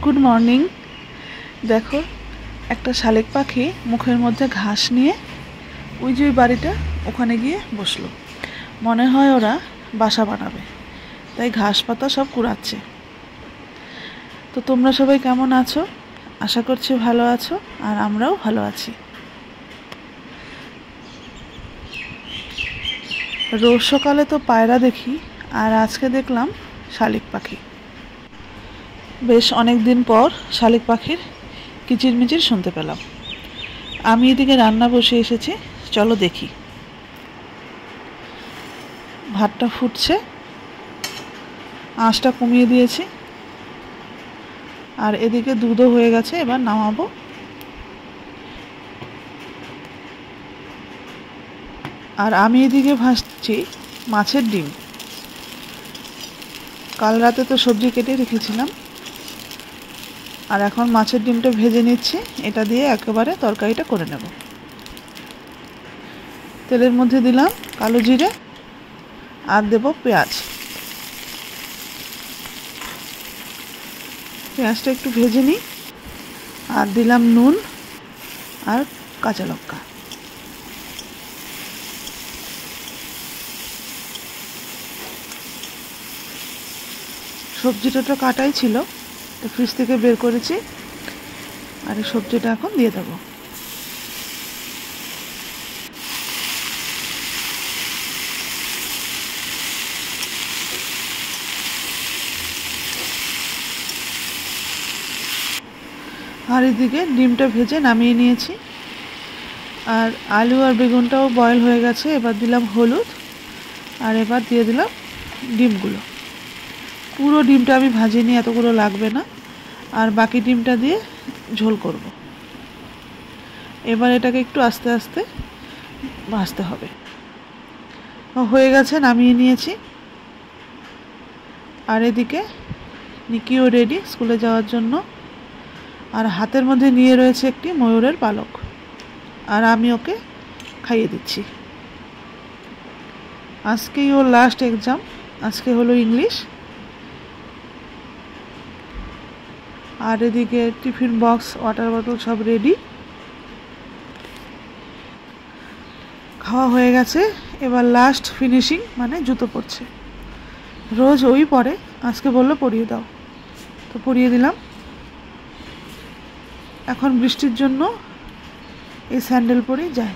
Good morning. দেখো একটা শালিক পাখি মুখের মধ্যে ঘাস নিয়ে ওই যে বাড়িটা ওখানে গিয়ে বসলো। মনে হয় ওরা বাসা বানাবে, তাই ঘাস পাতা সব কুড়াচ্ছে। তো তোমরা সবাই কেমন আছো? আশা করছি ভালো আছো, আর আমরাও ভালো আছি। রোজ সকালে তো পায়রা দেখি, আর আজকে দেখলাম শালিক পাখি। বেশ অনেক দিন পর শালিক পাখির কিচিরমিচির শুনতে পেলাম। আমি এদিকে রান্না বসে এসেছি, চলো দেখি। ভাতটা ফুটছে, আঁচটা কমিয়ে দিয়েছি, আর এদিকে দুধও হয়ে গেছে, এবার নামাবো। আর আমি এদিকে ভাজছি মাছের ডিম। কাল রাতে তো সবজি কেটে রেখেছিলাম, আর এখন মাছের ডিমটা ভেজে নিচ্ছি। এটা দিয়ে একেবারে তরকারিটা করে নেব। তেলের মধ্যে দিলাম কালো জিরে, আর দেব পেঁয়াজ। পেঁয়াজটা একটু ভেজে নিই, আর দিলাম নুন আর কাঁচা লঙ্কা। সবজিটা তো কাটাই ছিল, তো ফ্রিজ থেকে বের করেছি, আর এই সবজিটা এখন দিয়ে দেবো। আর এদিকে ডিমটা ভেজে নামিয়ে নিয়েছি, আর আলু আর বেগুনটাও বয়েল হয়ে গেছে। এবার দিলাম হলুদ, আর এবার দিয়ে দিলাম ডিমগুলো। পুরো ডিমটা আমি ভাজিনি, এতগুলো লাগবে না, আর বাকি ডিমটা দিয়ে ঝোল করব। এবার এটাকে একটু আস্তে আস্তে ভাজতে হবে। হয়ে গেছে, নামিয়ে নিয়েছি। আর এদিকে নিকিও রেডি স্কুলে যাওয়ার জন্য, আর হাতের মধ্যে নিয়ে রয়েছে একটি ময়ূরের পালক, আর আমি ওকে খাইয়ে দিচ্ছি। আজকেই ওর লাস্ট এক্সাম, আজকে হলো ইংলিশ। আর এদিকে টিফিন বক্স, ওয়াটার বোতল সব রেডি। খাওয়া হয়ে গেছে, এবার লাস্ট ফিনিশিং, মানে জুতো পরছে। রোজ ওই পরে, আজকে বললো পরিয়ে দাও, তো পরিয়ে দিলাম। এখন বৃষ্টির জন্য এই স্যান্ডেল পরেই যায়।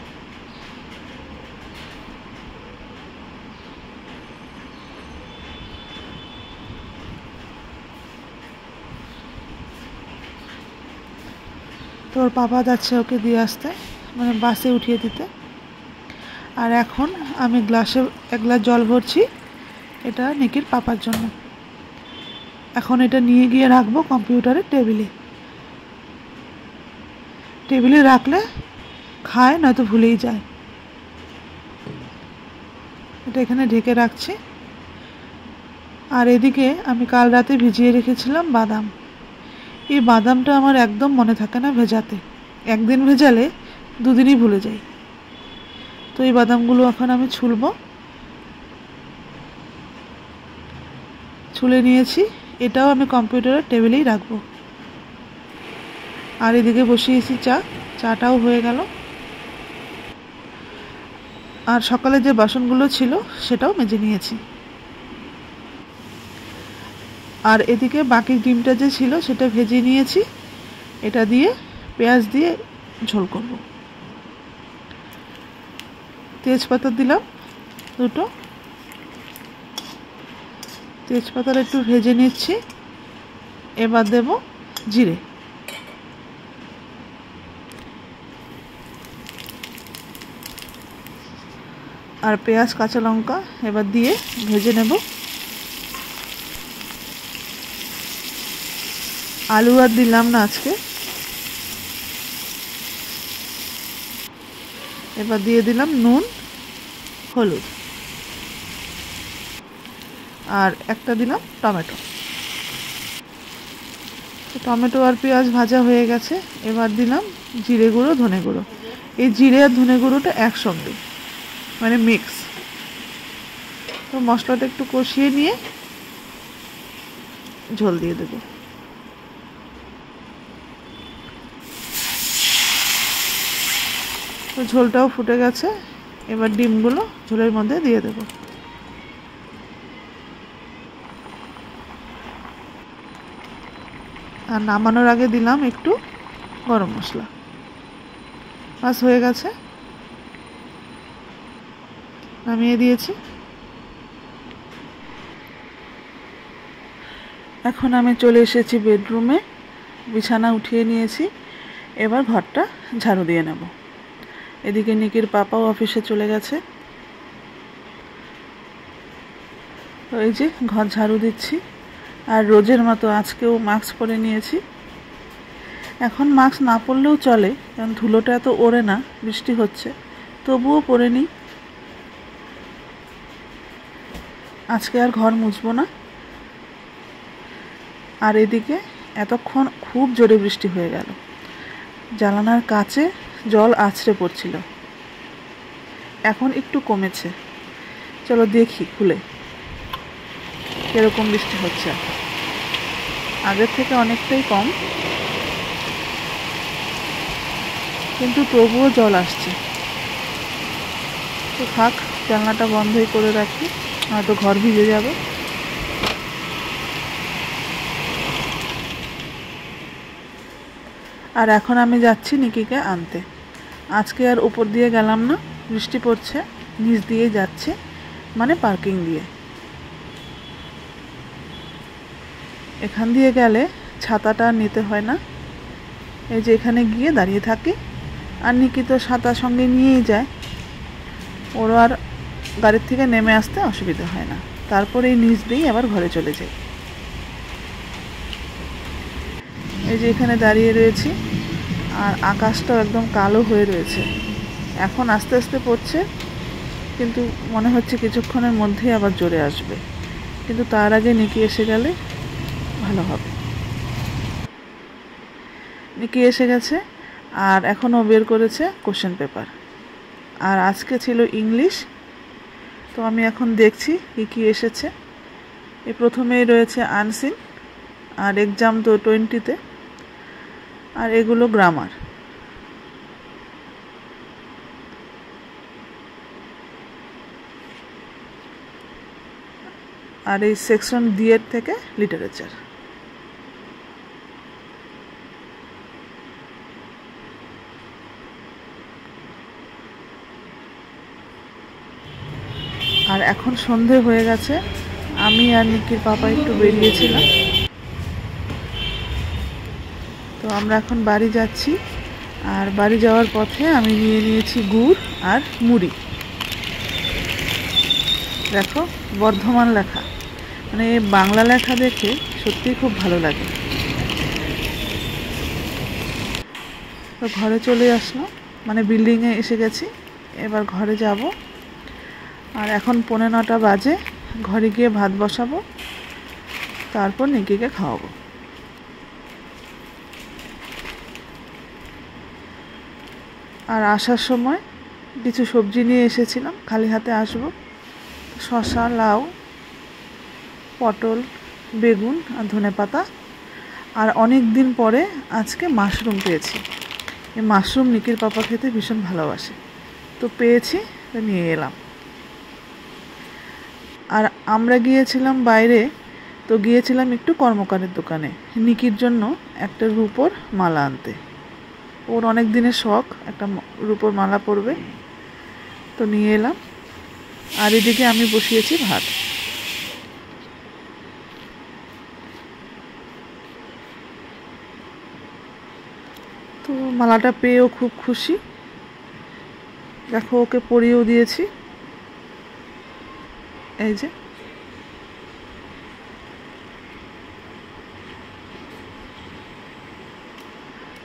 তোর পাপা যাচ্ছে ওকে দিয়ে আসতে, মানে বাসে উঠিয়ে দিতে। আর এখন আমি এক গ্লাস জল ভরছি, এটা নিকির পাপার জন্য। এখন এটা নিয়ে গিয়ে রাখবো কম্পিউটারের টেবিলে রাখলে খায়, নয়তো ভুলেই যায়। এটা এখানে ঢেকে রাখছি। আর এদিকে আমি কাল রাতে ভিজিয়ে রেখেছিলাম বাদাম। এই বাদামটা আমার একদম মনে থাকে না ভেজাতে, একদিন ভেজালে দুদিনই ভুলে যাই। তো এই বাদামগুলো এখন আমি ছুলে নিয়েছি। এটাও আমি কম্পিউটারের টেবিলেই রাখবো। আর এদিকে বসিয়েছি চাটাও হয়ে গেল। আর সকালে যে বাসনগুলো ছিল সেটাও মেজে নিয়েছি। আর এদিকে বাকি ডিমটা যে ছিল সেটা ভেজে নিয়েছি। এটা দিয়ে পেঁয়াজ দিয়ে ঝোল করব। তেজপাতা দিলাম দুটো, তেজপাতাটা একটু ভেজে নিচ্ছি। এবার দেব জিরে, আর পেঁয়াজ কাঁচা লঙ্কা এবার দিয়ে ভেজে নেব। আলু আর দিলাম না আজকে। এবার দিয়ে দিলাম নুন, হলুদ, আর একটা দিলাম টমেটো। টমেটো আর পেঁয়াজ ভাজা হয়ে গেছে। এবার দিলাম জিরে গুঁড়ো, ধনে গুঁড়ো। এই জিরে আর ধনে গুঁড়োটা একসঙ্গে, মানে মিক্স। তো মশলাটা একটু কষিয়ে নিয়ে ঝোল দিয়ে দেবো। তো ঝোলটাও ফুটে গেছে, এবার ডিমগুলো ঝোলের মধ্যে দিয়ে দেব। আর নামানোর আগে দিলাম একটু গরম মশলা। বাস হয়ে গেছে, নামিয়ে দিয়েছি। এখন আমি চলে এসেছি বেডরুমে, বিছানা উঠিয়ে নিয়েছি। এবার ঘরটা ঝাড়ু দিয়ে নেব। এদিকে নিকির পাপাও অফিসে চলে গেছে। তো এই যে ঘর ঝাড়ু দিচ্ছি, আর রোজের মতো আজকেও মাস্ক পরে নিয়েছি। এখন মাস্ক না পরলেও চলে, কারণ ধুলোটা এত ওড়ে না, বৃষ্টি হচ্ছে, তবুও পরে নিই। আজকে আর ঘর মুছবো না। আর এদিকে এতক্ষণ খুব জোরে বৃষ্টি হয়ে গেল, জানালার কাছে জল আছড়ে পড়ছিল। এখন একটু কমেছে, চলো দেখি খুলে কিরকম বৃষ্টি হচ্ছে। আগের থেকে অনেকটাই কম, কিন্তু তবুও জল আসছে। তো থাক, জানলাটা বন্ধই করে রাখি, নয়তো ঘর ভিজে যাবে। আর এখন আমি যাচ্ছি নিকিকে আনতে। আজকে আর উপর দিয়ে গেলাম না, বৃষ্টি পড়ছে, নিচ দিয়ে যাচ্ছে, মানে পার্কিং দিয়ে। এখান দিয়ে গেলে ছাতাটা নিতে হয় না। এই যে এখানে গিয়ে দাঁড়িয়ে থাকি, আর নিকি তো ছাতা সঙ্গে নিয়েই যায়, ওরও আর গাড়ির থেকে নেমে আসতে অসুবিধা হয় না। তারপরে এই নিচ দিয়েই আবার ঘরে চলে যাই। এই যে এখানে দাঁড়িয়ে রয়েছি, আর আকাশটাও একদম কালো হয়ে রয়েছে। এখন আস্তে আস্তে পড়ছে, কিন্তু মনে হচ্ছে কিছুক্ষণের মধ্যেই আবার জোরে আসবে। কিন্তু তার আগে নিকি এসে গেলে ভালো হবে। নিকি এসে গেছে, আর এখনও বের করেছে কোশ্চেন পেপার। আর আজকে ছিল ইংলিশ। তো আমি এখন দেখছি কী কী এসেছে। এই প্রথমেই রয়েছে আনসিন, আর এক্সাম তো 20-তে, আর এগুলো গ্রামার। আর এই সেকশন ডি এর থেকে লিটারেচার। আর এখন সন্ধে হয়ে গেছে, আমি আর নিকির পাপা একটু বেরিয়েছিলাম। তো আমরা এখন বাড়ি যাচ্ছি। আর বাড়ি যাওয়ার পথে আমি নিয়ে নিয়েছি গুড় আর মুড়ি। দেখো, বর্ধমান লেখা, মানে বাংলা লেখা দেখে সত্যিই খুব ভালো লাগে। তো ঘরে চলে আসলাম, মানে বিল্ডিংয়ে এসে গেছি। এবার ঘরে যাব। আর এখন 9:45 বাজে, ঘরে গিয়ে ভাত বসাবো, তারপর নিকিকে খাওয়াবো। আর আসার সময় কিছু সবজি নিয়ে এসেছিলাম, খালি হাতে আসবো। শসা, লাউ, পটল, বেগুন আর ধনেপাতা। আর অনেক দিন পরে আজকে মাশরুম পেয়েছি। এই মাশরুম নিকির পাপা খেতে ভীষণ ভালোবাসে, তো পেয়েছি, তো নিয়ে এলাম। আর আমরা গিয়েছিলাম বাইরে, তো গিয়েছিলাম একটু কর্মকারের দোকানে নিকির জন্য একটা রূপোর মালা আনতে। ওর অনেক দিনের শখ একটা রূপোর মালা পরবে, তো নিয়ে এলাম। আর এদিকে আমি বসিয়েছি ভাত। তো মালাটা পেয়েও খুব খুশি। দেখো, ওকে পরিয়েও দিয়েছি। এই যে,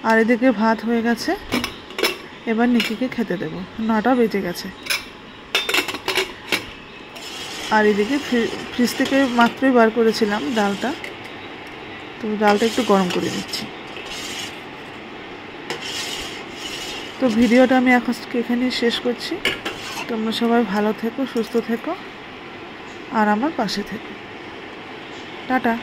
আর এদিকে ভাত হয়ে গেছে, এবার নিকিকে খেতে দেব। 9টা বেজে গেছে। আর এদিকে ফ্রিজ থেকে মাত্রই বার করেছিলাম ডালটা, তো ডালটা একটু গরম করে দিচ্ছি। তো ভিডিওটা আমি এখন এখানেই শেষ করছি। তোমরা সবাই ভালো থেকো, সুস্থ থেকো, আর আমার পাশে থেকো। টাটা।